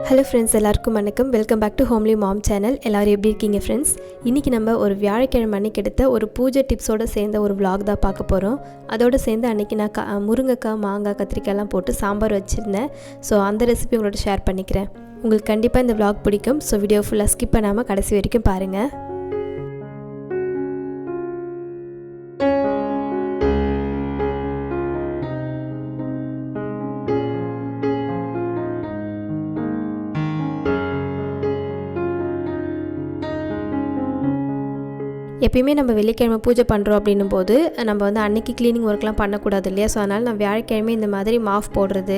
Hello friends, எல்லாருக்கும் வணக்கம். Welcome back to homely mom channel. எல்லோரும் எப்படி இருக்கீங்க ஃப்ரெண்ட்ஸ்? இன்றைக்கி நம்ம ஒரு வியாழக்கிழமை அன்றைக்கி எடுத்த ஒரு பூஜை டிப்ஸோடு சேர்ந்த ஒரு vlog தான் பார்க்க போகிறோம். அதோடு சேர்ந்து அன்றைக்கி நான் முருங்கைக்காய், மாங்காய், கத்திரிக்காய்லாம் போட்டு சாம்பார் வச்சுருந்தேன். ஸோ அந்த ரெசிபி உங்களோட ஷேர் பண்ணிக்கிறேன். உங்களுக்கு கண்டிப்பாக இந்த vlog பிடிக்கும். ஸோ வீடியோ ஃபுல்லாக ஸ்கிப் பண்ணாமல் கடைசி வரைக்கும் பாருங்கள். எப்பயுமே நம்ம வெள்ளிக்கிழமை பூஜை பண்ணுறோம் அப்படின்னும் போது நம்ம வந்து அன்றைக்கி க்ளீனிங் ஒர்க்லாம் பண்ணக்கூடாது இல்லையா? ஸோ அதனால் நான் வியாழக்கிழமை இந்த மாதிரி மாஃப் போடுறது,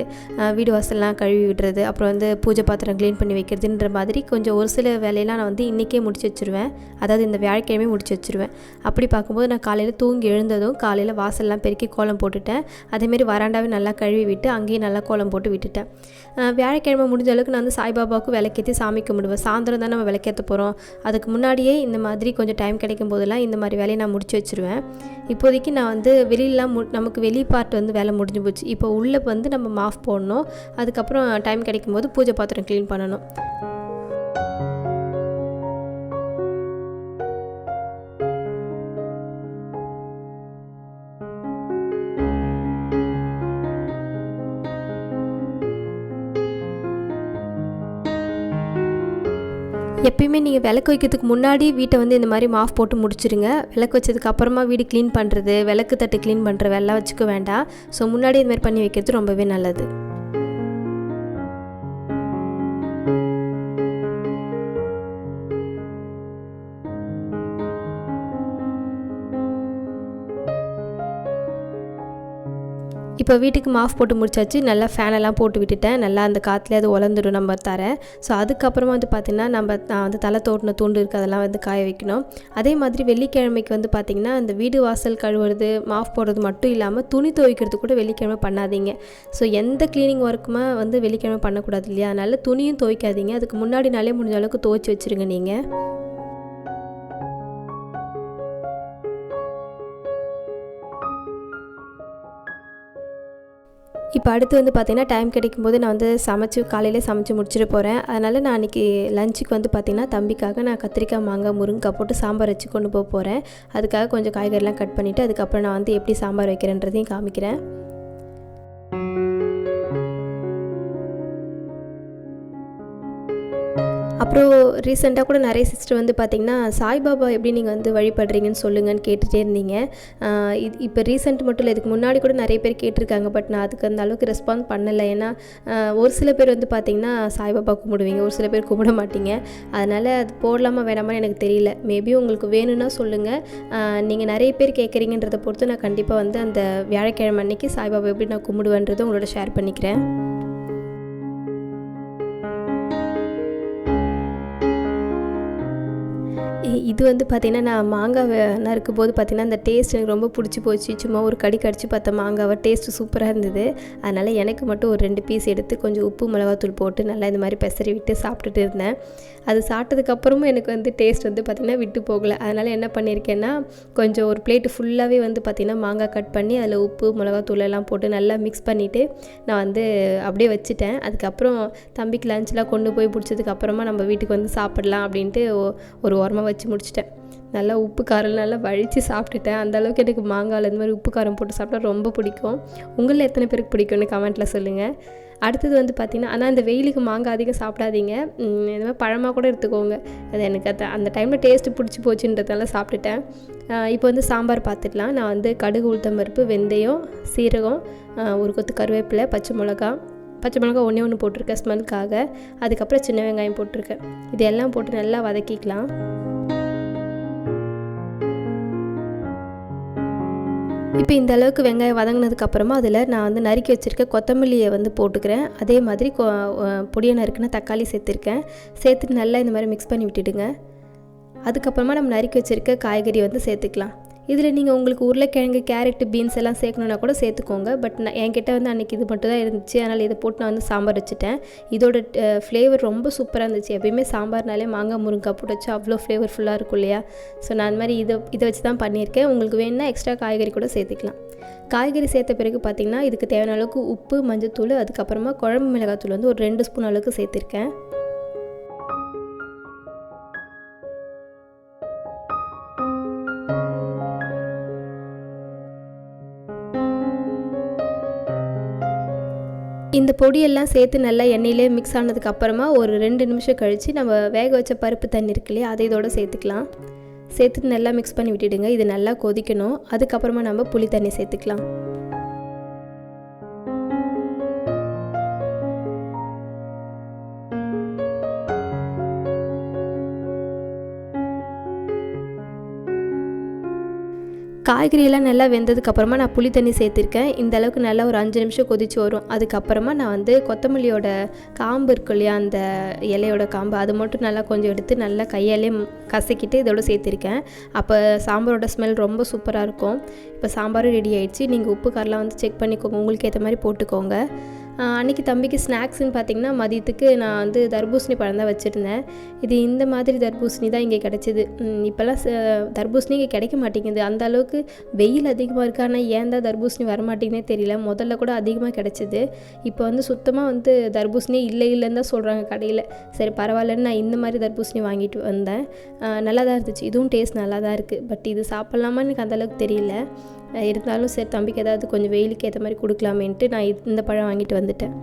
வீடு வாசல்லாம் கழுவி விடுறது, அப்புறம் வந்து பூஜை பாத்திரம் க்ளீன் பண்ணி வைக்கிறதுன்ற மாதிரி கொஞ்சம் ஒரு சில வேலையெல்லாம் நான் வந்து இன்றைக்கே முடிச்சு வச்சுருவேன். அதாவது இந்த வியாழக்கிழமை முடிச்சு வச்சுருவேன். அப்படி பார்க்கும்போது நான் காலையில் தூங்கி எழுந்ததும் காலையில் வாசல்லாம் பெருக்கி கோலம் போட்டுட்டேன். அதேமாரி வராண்டாவே நல்லா கழுவி விட்டு அங்கேயும் நல்லா கோலம் போட்டு விட்டுட்டேன். வியாழக்கிழமை முடிஞ்ச அளவுக்கு நான் வந்து சாய்பாபாவுக்கு விளக்கேற்றி சாமி கும்பிடுவேன். சாயந்தரம் தான் நம்ம விளக்கேற்ற போகிறோம். அதுக்கு முன்னாடியே இந்த மாதிரி கொஞ்சம் டைம் கிடைக்கும் போதெல்லாம் இந்த மாதிரி வேலையை நான் முடிச்சு வச்சுருவேன். இப்போதைக்கு நான் வந்து வெளியிலாம் நமக்கு வெளி பார்ட் வந்து வேலை முடிஞ்சு போச்சு. இப்போ உள்ளே வந்து நம்ம மாஃப் போடணும். அதுக்கப்புறம் டைம் கிடைக்கும் போது பூஜை பாத்திரம் க்ளீன் பண்ணணும். எப்பயுமே நீங்கள் விளக்கு வைக்கிறதுக்கு முன்னாடி வீட்டை வந்து இந்த மாதிரி மாஃப் போட்டு முடிச்சுருங்க. விளக்கு வச்சதுக்கு அப்புறமா வீடு க்ளீன் பண்ணுறது, விளக்கு தட்டு க்ளீன் பண்ணுற வேலைலாம் வச்சுக்க வேண்டாம். ஸோ முன்னாடி இந்த மாதிரி பண்ணி வைக்கிறது ரொம்பவே நல்லது. இப்போ வீட்டுக்கு மாஃப் போட்டு முடிச்சாச்சு. நல்லா ஃபேனெல்லாம் போட்டு விட்டுட்டேன். நல்லா அந்த காற்றுலேயே அது உலர்ந்துடும் நம்ம தரேன். ஸோ அதுக்கப்புறமா வந்து பார்த்திங்கன்னா நான் வந்து தலை தோட்டின துண்டு இருக்குது, அதெல்லாம் வந்து காய வைக்கணும். அதே மாதிரி வெள்ளிக்கிழமைக்கு வந்து பார்த்திங்கன்னா இந்த வீடு வாசல் கழுவுறது, மாஃப் போடுறது மட்டும் இல்லாமல் துணி துவைக்கிறது கூட வெள்ளிக்கிழமை பண்ணாதீங்க. ஸோ எந்த க்ளீனிங் ஒர்க்குமே வந்து வெள்ளிக்கிழமை பண்ணக்கூடாது இல்லையா? அதனால் துணியும் துவைக்காதீங்க. அதுக்கு முன்னாடி நாளே முடிஞ்ச அளவுக்கு துவைச்சி வச்சுருங்க நீங்கள். இப்போ அடுத்து வந்து பார்த்திங்கன்னா டைம் கிடைக்கும்போது நான் வந்து காலையிலே சமைச்சு முடிச்சுட்டு போகிறேன். அதனால் நான் அன்றைக்கி லஞ்சுக்கு வந்து பார்த்திங்கன்னா தம்பிக்காக நான் கத்திரிக்காய், மாங்காய், முருங்கைக்காய் போட்டு சாம்பார் வச்சு கொண்டு போகிறேன். அதுக்காக கொஞ்சம் காய்கறிலாம் கட் பண்ணிவிட்டு அதுக்கப்புறம் நான் வந்து எப்படி சாம்பார் வைக்கிறேன்றதையும் காமிக்கிறேன். அப்புறம் ரீசெண்டாக கூட நிறைய சிஸ்டர் வந்து பார்த்திங்கன்னா சாய்பாபா எப்படி நீங்கள் வந்து வழிபடுறீங்கன்னு சொல்லுங்கன்னு கேட்டுகிட்டே இருந்தீங்க. இப்போ ரீசெண்ட் மட்டும் இல்லை, இதுக்கு முன்னாடி கூட நிறைய பேர் கேட்டிருக்காங்க. பட் நான் அதுக்கு அந்த அளவுக்கு ரெஸ்பான்ஸ் பண்ணலை. ஏன்னா ஒரு சில பேர் வந்து பார்த்திங்கன்னா சாய்பாபா கும்பிடுவீங்க, ஒரு சில பேர் கும்பிட மாட்டீங்க. அதனால் அது போடலாமா வேணாமான்னு எனக்கு தெரியல. மேபி உங்களுக்கு வேணும்னா சொல்லுங்கள். நீங்கள் நிறைய பேர் கேட்குறீங்கன்றதை பொறுத்து நான் கண்டிப்பாக வந்து அந்த வியாழக்கிழமை அன்னைக்கு சாய்பாபா எப்படி நான் கும்பிடுவேன்றதை உங்களோட ஷேர் பண்ணிக்கிறேன். இது வந்து பார்த்திங்கன்னா நான் மாங்காவை நறுக்கும் போது பார்த்திங்கன்னா அந்த டேஸ்ட் எனக்கு ரொம்ப பிடிச்சி போச்சு. சும்மா ஒரு கடி கடிச்சு பார்த்த மாங்காவை டேஸ்ட்டு சூப்பராக இருந்தது. அதனால் எனக்கு மட்டும் ஒரு 2 பீஸ் எடுத்து கொஞ்சம் உப்பு மிளகாத்தூள் போட்டு நல்லா இந்த மாதிரி பெசரி விட்டு சாப்பிட்டுட்டு இருந்தேன். அது சாப்பிட்டதுக்கப்புறமும் எனக்கு வந்து டேஸ்ட் வந்து பார்த்திங்கன்னா விட்டு போகலை. அதனால் என்ன பண்ணியிருக்கேன்னா கொஞ்சம் ஒரு பிளேட்டு ஃபுல்லாகவே வந்து பார்த்திங்கன்னா மாங்காய் கட் பண்ணி அதில் உப்பு மிளகாத்தூள் எல்லாம் போட்டு நல்லா மிக்ஸ் பண்ணிவிட்டு நான் வந்து அப்படியே வச்சுட்டேன். அதுக்கப்புறம் தம்பிக்கு லஞ்செலாம் கொண்டு போய் பிடிச்சதுக்கப்புறமா நம்ம வீட்டுக்கு வந்து சாப்பிடலாம் அப்படின்ட்டு ஒரு ஓரமாக வச்சு முடிச்சிட்டேன். நல்லா உப்பு காரம் நல்லா வழித்து சாப்பிட்டுட்டேன். அந்தளவுக்கு எனக்கு மாங்காயில் இந்த மாதிரி உப்பு காரம் போட்டு சாப்பிட்டா ரொம்ப பிடிக்கும். உங்களில் எத்தனை பேருக்கு பிடிக்கும்னு கமெண்ட்டில் சொல்லுங்கள். அடுத்தது வந்து பார்த்திங்கன்னா, ஆனால் இந்த வெயிலுக்கு மாங்காய் அதிகம் சாப்பிடாதீங்க. இந்த மாதிரி பழமாக கூட எடுத்துக்கோங்க. அது எனக்கு அந்த டைமில் டேஸ்ட்டு பிடிச்சி போச்சுன்றதால சாப்பிட்டுட்டேன். இப்போ வந்து சாம்பார் பார்த்துக்கலாம். நான் வந்து கடுகு, உளுத்தம் பருப்பு, வெந்தயம், சீரகம், ஒரு கொத்து கருவேப்பிலை, பச்சை மிளகா ஒன்று போட்டிருக்கேன் ஸ்மெல்லுக்காக. அதுக்கப்புறம் சின்ன வெங்காயம் போட்டிருக்கேன். இதெல்லாம் போட்டு நல்லா வதக்கிக்கலாம். இப்போ இந்த அளவுக்கு வெங்காயம் வதங்கினதுக்கப்புறமா அதில் நான் வந்து நறுக்கி வச்சுருக்க கொத்தமல்லியை வந்து போட்டுக்கிறேன். அதே மாதிரி பொடியை நறுக்குன தக்காளி சேர்த்துட்டு நல்லா இந்த மாதிரி மிக்ஸ் பண்ணி விட்டுடுங்க. அதுக்கப்புறமா நம்ம நறுக்கி வச்சுருக்க காய்கறி வந்து சேர்த்துக்கலாம். இதில் நீங்கள் உங்களுக்கு உருளைக்கிழங்கு, கேரட், பீன்ஸ் எல்லாம் சேர்க்கணுன்னா கூட சேர்த்துக்கோங்க. பட் நான் என்கிட்ட வந்து அன்றைக்கி இது மட்டும் தான் இருந்துச்சு, அதனால் இதை போட்டு நான் வந்து சாம்பார் வச்சுட்டேன். இதோட ஃப்ளேவர் ரொம்ப சூப்பராக இருந்துச்சு. எப்பயுமே சாம்பார்னாலே மாங்காய் முருங்கைக்காய் போட்டு வச்சு அவ்வளோ ஃப்ளேவர்ஃபுல்லாக இருக்கும் இல்லையா? ஸோ நான் அந்த மாதிரி இதை வச்சு தான் பண்ணியிருக்கேன். உங்களுக்கு வேணுன்னா எக்ஸ்ட்ரா காய்கறி கூட சேர்த்துக்கலாம். காய்கறி சேர்த்த பிறகு பார்த்திங்கன்னா இதுக்கு தேவையான அளவுக்கு உப்பு, மஞ்சத்தூள், அதுக்கப்புறமா குழம்பு மிளகாத்தூள் வந்து ஒரு 2 ஸ்பூன் அளவுக்கு சேர்த்துருக்கேன். இந்த பொடியெல்லாம் சேர்த்து நல்லா எண்ணெயிலே மிக்ஸ் ஆனதுக்கப்புறமா ஒரு 2 நிமிஷம் கழித்து நம்ம வேக வச்ச பருப்பு தண்ணி இருக்கு இல்லையா, அதை இதோட சேர்த்துக்கலாம். சேர்த்துட்டு நல்லா மிக்ஸ் பண்ணி விட்டுடுங்க. இது நல்லா கொதிக்கணும். அதுக்கப்புறமா நம்ம புளி தண்ணி சேர்த்துக்கலாம். காய்கறியெல்லாம் நல்லா வெந்ததுக்கப்புறமா நான் புளி தண்ணி சேர்த்துருக்கேன். இந்த அளவுக்கு நல்லா ஒரு 5 நிமிஷம் கொதிச்சு வரும். அதுக்கப்புறமா நான் வந்து கொத்தமல்லியோட காம்பு இருக்கு இல்லையா, அந்த இலையோட காம்பு, அது மட்டும் நல்லா கொஞ்சம் எடுத்து நல்லா கையாலே கசக்கிட்டு இதோட சேர்த்துருக்கேன். அப்போ சாம்பாரோட ஸ்மெல் ரொம்ப சூப்பராக இருக்கும். இப்போ சாம்பாரும் ரெடி ஆகிடுச்சு. நீங்கள் உப்பு காரெலாம் வந்து செக் பண்ணிக்கோங்க, உங்களுக்கு ஏற்ற மாதிரி போட்டுக்கோங்க. அன்றைக்கி தம்பிக்கு ஸ்நாக்ஸ்ன்னு பார்த்திங்கன்னா மதியத்துக்கு நான் வந்து தர்பூசணி பழம் தான் வச்சுருந்தேன். இது இந்த மாதிரி தர்பூசணி தான் இங்கே கிடச்சிது. இப்போல்லாம் தர்பூசணி இங்கே கிடைக்க மாட்டேங்குது. அந்த அளவுக்கு வெயில் அதிகமாக இருக்குது. ஆனால் ஏன் தான் தர்பூசணி வரமாட்டேங்குதுனே தெரியல. முதல்ல கூட அதிகமாக கிடச்சிது. இப்போ வந்து சுத்தமாக வந்து தர்பூசணியே இல்லைன்னு தான் சொல்கிறாங்க கடையில். சரி பரவாயில்லன்னு நான் இந்த மாதிரி தர்பூசணி வாங்கிட்டு வந்தேன். நல்லா தான் இருந்துச்சு. இதுவும் டேஸ்ட் நல்லா தான் இருக்குது. பட் இது சாப்பிட்லாமான்னு எனக்கு அந்தளவுக்கு தெரியல. இருந்தாலும் சரி தம்பிக்கு ஏதாவது கொஞ்சம் வெயிலுக்கு ஏற்ற மாதிரி கொடுக்கலாமேன்ட்டு நான் இந்த பழம் வாங்கிட்டு வந்துட்டேன்.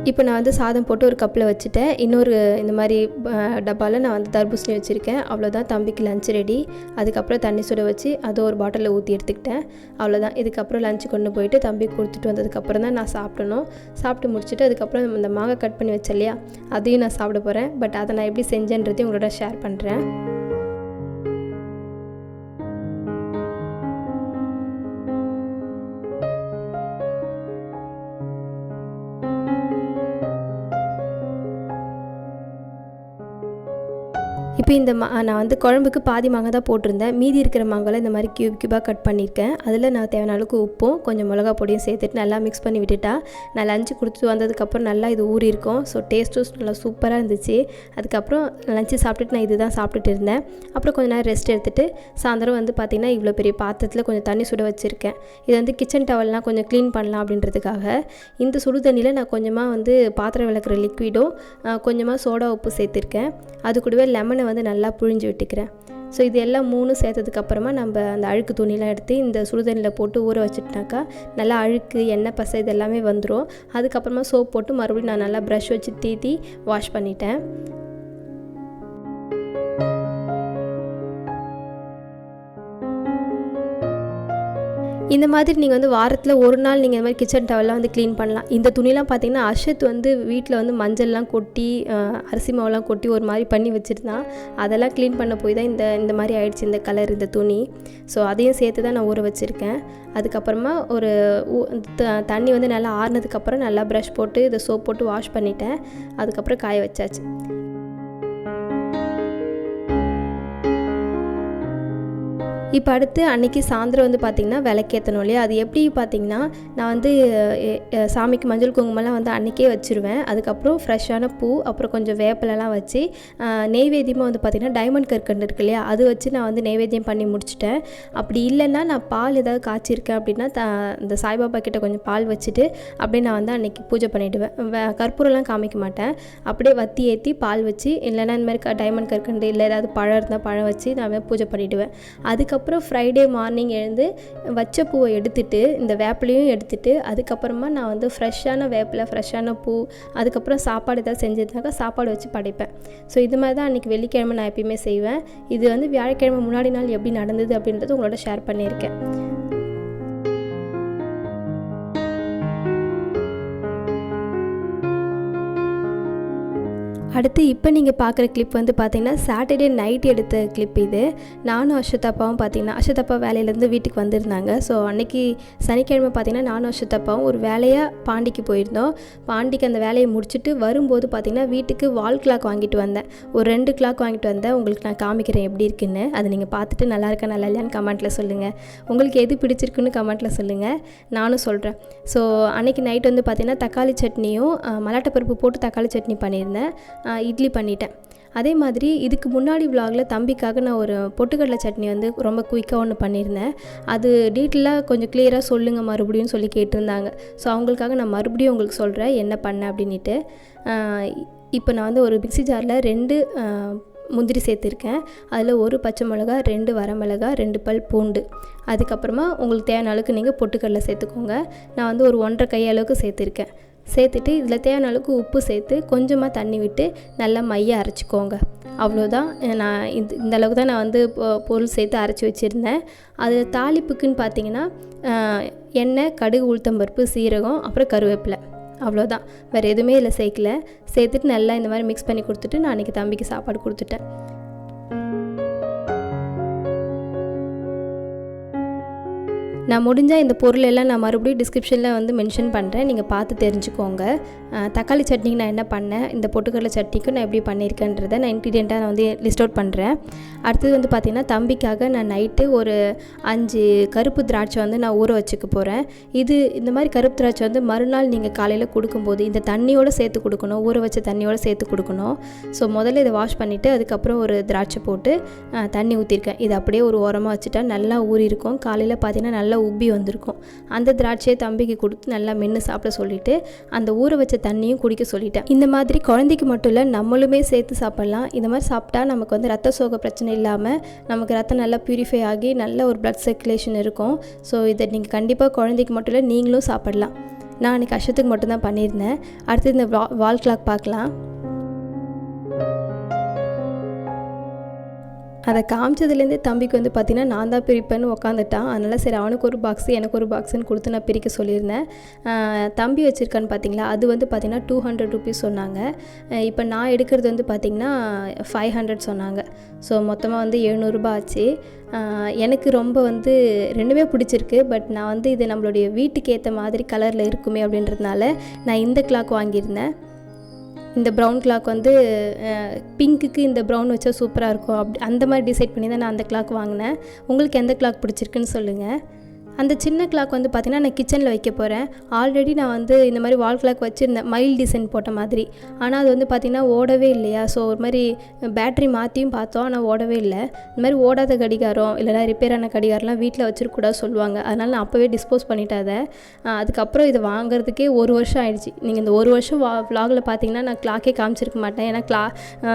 இப்போ நான் வந்து சாதம் போட்டு ஒரு கப்பில் வச்சுட்டேன். இன்னொரு இந்த மாதிரி டப்பாவில் நான் வந்து தர்பூசணி வச்சுருக்கேன். அவ்வளோதான், தம்பிக்கு லஞ்ச் ரெடி. அதுக்கப்புறம் தண்ணி சுட வச்சு அதை ஒரு பாட்டிலில் ஊற்றி எடுத்துக்கிட்டேன். அவ்வளோதான். இதுக்கப்புறம் லஞ்சு கொண்டு போயிட்டு தம்பிக்கு கொடுத்துட்டு வந்ததுக்கப்புறம் தான் நான் சாப்பிடணும். சாப்பிட்டு முடிச்சுட்டு அதுக்கப்புறம் இந்த மாங்காய் கட் பண்ணி வச்சேன் இல்லையா, அதையும் நான் சாப்பிட போகிறேன். பட் அதை நான் எப்படி செஞ்சேன்றதையும் உங்களோட ஷேர் பண்ணுறேன். இப்போ இந்த நான் வந்து குழம்புக்கு பாதி மாங்காய் தான் போட்டிருந்தேன். மீதி இருக்கிற மாங்காயில் இந்த மாதிரி க்யூபாக கட் பண்ணியிருக்கேன். அதில் நான் தேவையான அளவுக்கு உப்பும் கொஞ்சம் மிளகா பொடியும் சேர்த்துட்டு நல்லா மிக்ஸ் பண்ணி விட்டுட்டா நான் லஞ்சு கொடுத்துட்டு வந்ததுக்கப்புறம் நல்லா இது ஊறி இருக்கும். ஸோ டேஸ்ட்டும் நல்லா சூப்பராக இருந்துச்சு. அதுக்கப்புறம் லஞ்சு சாப்பிட்டுட்டு நான் இது தான் சாப்பிட்டுட்டு இருந்தேன். அப்புறம் கொஞ்சம் நேரம் ரெஸ்ட் எடுத்துகிட்டு சாயந்தரம் வந்து பார்த்திங்கன்னா இவ்வளோ பெரிய பாத்திரத்தில் கொஞ்சம் தண்ணி சுட வச்சுருக்கேன். இது வந்து கிச்சன் டவல்லாம் கொஞ்சம் க்ளீன் பண்ணலாம் அப்படின்றதுக்காக இந்த சுடு தண்ணியில் நான் கொஞ்சமாக வந்து பாத்திரம் விளக்குற லிக்விடும் கொஞ்சமாக சோடா உப்பு சேர்த்துருக்கேன். அது கூடவே லெமனை வந்து நல்லா புழிஞ்சு விட்டுக்கிறேன். ஸோ இது எல்லாம் 3 சேர்த்ததுக்கப்புறமா நம்ம அந்த அழுக்கு துணிலாம் எடுத்து இந்த சுடுதண்ணியில் போட்டு ஊற வச்சுட்டாக்கா நல்லா அழுக்கு, எண்ணெய், பசை இது எல்லாமே வந்துடும். அதுக்கப்புறமா சோப் போட்டு மறுபடியும் நான் நல்லா ப்ரஷ் வச்சு தீத்தி வாஷ் பண்ணிட்டேன். இந்த மாதிரி நீங்கள் வந்து வாரத்தில் ஒரு நாள் நீங்கள் இந்த மாதிரி கிச்சன் டவல்லாம் வந்து க்ளீன் பண்ணலாம். இந்த துணிலாம் பார்த்திங்கன்னா அஷத் வந்து வீட்டில் வந்து மஞ்சள்லாம் கொட்டி அரிசி மாவுலாம் கொட்டி ஒரு மாதிரி பண்ணி வச்சுருந்தான். அதெல்லாம் க்ளீன் பண்ண போய் தான் இந்த மாதிரி ஆயிடுச்சு இந்த கலர், இந்த துணி. ஸோ அதையும் சேர்த்து தான் நான் ஊற வச்சுருக்கேன். அதுக்கப்புறமா ஒரு தண்ணி வந்து நல்லா ஆறுனதுக்கப்புறம் நல்லா ப்ரஷ் போட்டு இதை சோப் போட்டு வாஷ் பண்ணிட்டேன். அதுக்கப்புறம் காய வச்சாச்சு. இப்போ அடுத்து அன்றைக்கி சாயந்தரம் வந்து பார்த்திங்கன்னா விளக்கேற்றணும் இல்லையா, அது எப்படி பார்த்திங்கன்னா நான் வந்து சாமிக்கு மஞ்சள் குங்குமம்லாம் வந்து அன்றைக்கே வச்சுருவேன். அதுக்கப்புறம் ஃப்ரெஷ்ஷான பூ, அப்புறம் கொஞ்சம் வேப்பிலலாம் வச்சு நெய்வேத்தியமாக வந்து பார்த்திங்கன்னா டைமண்ட் கற்கண்டு இருக்கு இல்லையா, அது வச்சு நான் வந்து நெய்வேத்தியம் பண்ணி முடிச்சிட்டேன். அப்படி இல்லைன்னா நான் பால் ஏதாவது காய்ச்சிருக்கேன் அப்படின்னா இந்த சாய்பாபா கிட்ட கொஞ்சம் பால் வச்சுட்டு அப்படியே நான் வந்து அன்றைக்கி பூஜை பண்ணிவிடுவேன். கற்பூரம்லாம் காமிக்க மாட்டேன். அப்படியே வத்தி ஏற்றி பால் வச்சு, இல்லைன்னா இந்த மாதிரி டைமண்ட் கற்கண்டு இல்லை ஏதாவது பழம் இருந்தால் பழம் வச்சு நான் பூஜை பண்ணிவிடுவேன். அதுக்கப்புறம் ஃப்ரைடே மார்னிங் எழுந்து வச்ச பூவை எடுத்துகிட்டு இந்த வேப்பிலையும் எடுத்துகிட்டு அதுக்கப்புறமா நான் வந்து ஃப்ரெஷ்ஷான வேப்பிலை, ஃப்ரெஷ்ஷான பூ, அதுக்கப்புறம் சாப்பாடு ஏதாவது செஞ்சதுனாக்கா சாப்பாடு வச்சு படைப்பேன். ஸோ இது மாதிரி தான் அன்றைக்கி வெள்ளிக்கிழமை நான் எப்பயுமே செய்வேன். இது வந்து வியாழக்கிழமை முன்னாடி நாள் எப்படி நடந்தது அப்படின்றது உங்களோட ஷேர் பண்ணியிருக்கேன். அடுத்து இப்போ நீங்கள் பார்க்குற கிளிப் வந்து பார்த்திங்கன்னா சாட்டர்டே நைட் எடுத்த கிளிப் இது. நானும் அஸ்வத்தாப்பாவும் பார்த்திங்கன்னா அஸ்வத்தாப்பா வேலையிலேருந்து வீட்டுக்கு வந்திருந்தாங்க. ஸோ அன்றைக்கி சனிக்கிழமை பார்த்திங்கன்னா நானும் அஸ்வத்தாப்பாவும் ஒரு வேலையாக பாண்டிக்கு போயிருந்தோம். பாண்டிக்கு அந்த வேலையை முடிச்சுட்டு வரும்போது பார்த்திங்கன்னா வீட்டுக்கு வால் கிளாக் வாங்கிட்டு வந்தேன். ஒரு 2 கிளாக் வாங்கிட்டு வந்தேன். உங்களுக்கு நான் காமிக்கிறேன் எப்படி இருக்குன்னு. அதை நீங்கள் பார்த்துட்டு நல்லா இருக்கா நல்லா இல்லையான்னு கமெண்ட்டில் சொல்லுங்கள். உங்களுக்கு எது பிடிச்சிருக்குன்னு கமெண்ட்டில் சொல்லுங்கள், நானும் சொல்கிறேன். ஸோ அன்றைக்கி நைட் வந்து பார்த்திங்கன்னா தக்காளி சட்னியும் மல்லாட்டப்பருப்பு போட்டு தக்காளி சட்னி பண்ணியிருந்தேன். இட்லி பண்ணிட்டேன். அதே மாதிரி இதுக்கு முன்னாடி விலாகில் தம்பிக்காக நான் ஒரு பொட்டுக்கடலை சட்னி வந்து ரொம்ப குயிக்காக ஒன்று பண்ணியிருந்தேன். அது டீட்டெயிலாக கொஞ்சம் கிளியராக சொல்லுங்கள் மறுபடியும் சொல்லி கேட்டிருந்தாங்க. ஸோ அவங்களுக்காக நான் மறுபடியும் உங்களுக்கு சொல்கிறேன் என்ன பண்ணேன் அப்படின்ட்டு. இப்போ நான் வந்து ஒரு மிக்ஸி ஜாரில் 2 முந்திரி சேர்த்துருக்கேன். அதில் 1 பச்சை மிளகா, 2 வரமிளகா, 2 பல் பூண்டு, அதுக்கப்புறமா உங்களுக்கு தேவையான அளவுக்கு நீங்கள் பொட்டுக்கடலை சேர்த்துக்கோங்க. நான் வந்து ஒரு 1.5 கை அளவுக்கு சேர்த்துருக்கேன். சேர்த்துட்டு இதில் தேவையான அளவுக்கு உப்பு சேர்த்து கொஞ்சமாக தண்ணி விட்டு நல்லா மைய அரைச்சிக்கோங்க. அவ்வளோதான். நான் இந்த அளவுக்கு தான் நான் வந்து பொருள் சேர்த்து அரைச்சி வச்சுருந்தேன். அது தாளிப்புக்குன்னு பார்த்தீங்கன்னா எண்ணெய், கடுகு, உளுத்தம்பருப்பு, சீரகம், அப்புறம் கருவேப்பிலை, அவ்வளோதான். வேறு எதுவுமே இதில் சேர்க்கல. சேர்த்துட்டு நல்லா இந்த மாதிரி மிக்ஸ் பண்ணி கொடுத்துட்டு நான் அன்றைக்கி தம்பிக்கு சாப்பாடு கொடுத்துட்டேன். நான் முடிஞ்சால் இந்த பொருள் எல்லாம் நான் மறுபடியும் டிஸ்கிரிப்ஷனில் வந்து மென்ஷன் பண்ணுறேன், நீங்கள் பார்த்து தெரிஞ்சுக்கோங்க. தக்காளி சட்னிக்கு நான் என்ன பண்ணேன், இந்த பொட்டுக்கடலை சட்னிக்கும் நான் எப்படி பண்ணியிருக்கேன்றதை நான் இன்க்ரீடியண்ட்டாக நான் வந்து லிஸ்ட் அவுட் பண்ணுறேன். அடுத்தது வந்து பார்த்திங்கன்னா தம்பிக்காக நான் நைட்டு ஒரு 5 கருப்பு திராட்சை வந்து நான் ஊற வச்சுக்க போகிறேன். இந்த மாதிரி கருப்பு திராட்சை வந்து மறுநாள் நீங்கள் காலையில் கொடுக்கும்போது இந்த தண்ணியோடு சேர்த்து கொடுக்கணும், ஊற வச்ச தண்ணியோடு சேர்த்து கொடுக்கணும். ஸோ முதல்ல இதை வாஷ் பண்ணிவிட்டு அதுக்கப்புறம் ஒரு திராட்சை போட்டு தண்ணி ஊற்றிருக்கேன். இது அப்படியே ஒரு ஓரமாக வச்சுட்டா நல்லா ஊறி இருக்கும். காலையில் பார்த்திங்கன்னா நல்லா உப்பி வந்திருக்கும். அந்த திராட்சையை தம்பிக்கு கொடுத்து நல்லா மென்று சாப்பிட சொல்லிவிட்டு அந்த ஊற வச்ச தண்ணியும் குடிக்க சொல்லிட்டேன். இந்த மாதிரி குழந்தைக்கு மட்டும் இல்லை நம்மளுமே சேர்த்து சாப்பிட்லாம். இந்த மாதிரி சாப்பிட்டா நமக்கு வந்து ரத்த சோகை பிரச்சனை இல்லாமல் நமக்கு ரத்தம் நல்லா ப்யூரிஃபை ஆகி நல்ல ஒரு பிளட் சர்க்குலேஷன் இருக்கும். ஸோ இதை நீங்கள் கண்டிப்பாக குழந்தைக்கு மட்டும் இல்லை நீங்களும் சாப்பிடலாம். நான் அன்றைக்கி அஷத்துக்கு மட்டும்தான் பண்ணியிருந்தேன். அடுத்து இந்த வால் கிளாக் பார்க்கலாம். அதை காமிச்சதுலேருந்தே தம்பிக்கு வந்து பார்த்திங்கன்னா நான் தான் பிரிப்பேன்னு உக்காந்துட்டான். அதனால் சரி அவனுக்கு ஒரு பாக்ஸு எனக்கு ஒரு பாக்ஸுன்னு கொடுத்து நான் பிரிக்க சொல்லியிருந்தேன். தம்பி வச்சுருக்கான்னு பார்த்தீங்களா, அது வந்து பார்த்திங்கன்னா 200 ருபீஸ் சொன்னாங்க. இப்போ நான் எடுக்கிறது வந்து பார்த்திங்கன்னா 500 சொன்னாங்க. ஸோ மொத்தமாக வந்து 700 ரூபாய் ஆச்சு. எனக்கு ரொம்ப வந்து 2மே பிடிச்சிருக்கு. பட் நான் வந்து இது நம்மளுடைய வீட்டுக்கு ஏற்ற மாதிரி கலரில் இருக்குமே அப்படின்றதுனால நான் இந்த கிளாக் வாங்கியிருந்தேன். இந்த ப்ரௌன் கிளாக் வந்து பிங்க்குக்கு இந்த ப்ரௌன் வச்சா சூப்பராக இருக்கும் அந்த மாதிரி டிசைட் பண்ணி தான் நான் அந்த கிளாக் வாங்கினேன். உங்களுக்கு எந்த கிளாக் பிடிச்சிருக்குன்னு சொல்லுங்கள். அந்த சின்ன கிளாக் வந்து பார்த்திங்கன்னா நான் கிச்சனில் வைக்க போகிறேன். ஆல்ரெடி நான் வந்து இந்த மாதிரி வால் கிளாக் வச்சுருந்தேன், மைல் டிசைன் போட்ட மாதிரி. ஆனால் அது வந்து பார்த்திங்கன்னா ஓடவே இல்லையா. ஸோ ஒரு மாதிரி பேட்ரி மாற்றியும் பார்த்தோம், ஆனால் ஓடவே இல்லை. இந்த மாதிரி ஓடாத கடிகாரம் இல்லைனா ரிப்பேர் ஆன கடிகாரம்லாம் வீட்டில் வச்சுருக்கூடாது சொல்லுவாங்க. அதனால் நான் அப்போவே டிஸ்போஸ் பண்ணிட்டேன் அதை. அதுக்கப்புறம் இதை வாங்குறதுக்கே 1 வருஷம் ஆயிடுச்சு. நீங்கள் இந்த 1 வருஷம் விலாகில் பார்த்தீங்கன்னா நான் கிளாக்கே காமிச்சிருக்க மாட்டேன். ஏன்னா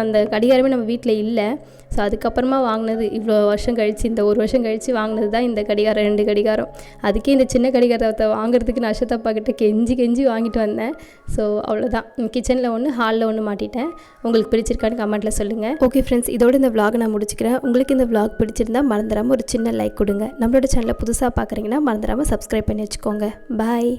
அந்த கடிகாரமே நம்ம வீட்டில் இல்லை. ஸோ அதுக்கப்புறமா வாங்கினது இவ்வளோ வருஷம் கழித்து, இந்த 1 வருஷம் கழித்து வாங்கினது தான் இந்த கடிகாரம், 2 கடிகாரம். அதுக்கே இந்த சின்ன கடிகாரத்தை வாங்குறதுக்கு நான் அஷத்தாப்பா கிட்ட கெஞ்சி வாங்கிட்டு வந்தேன். ஸோ அவ்வளோதான். கிச்சனில் ஒன்று, ஹாலில் ஒன்று மாட்டிட்டேன். உங்களுக்கு பிடிச்சிருக்கான்னு கமெண்ட்டில் சொல்லுங்கள். ஓகே ஃப்ரெண்ட்ஸ், இதோட இந்த விலாக் நான் முடிச்சுக்கிறேன். உங்களுக்கு இந்த விலாக் பிடிச்சிருந்தா மறந்துடாமல் ஒரு சின்ன லைக் கொடுங்க. நம்மளோட சேனலை புதுசாக பார்க்குறீங்கன்னா மறந்துடாமல் சப்ஸ்கிரைப் பண்ணி வச்சுக்கோங்க. பாய்.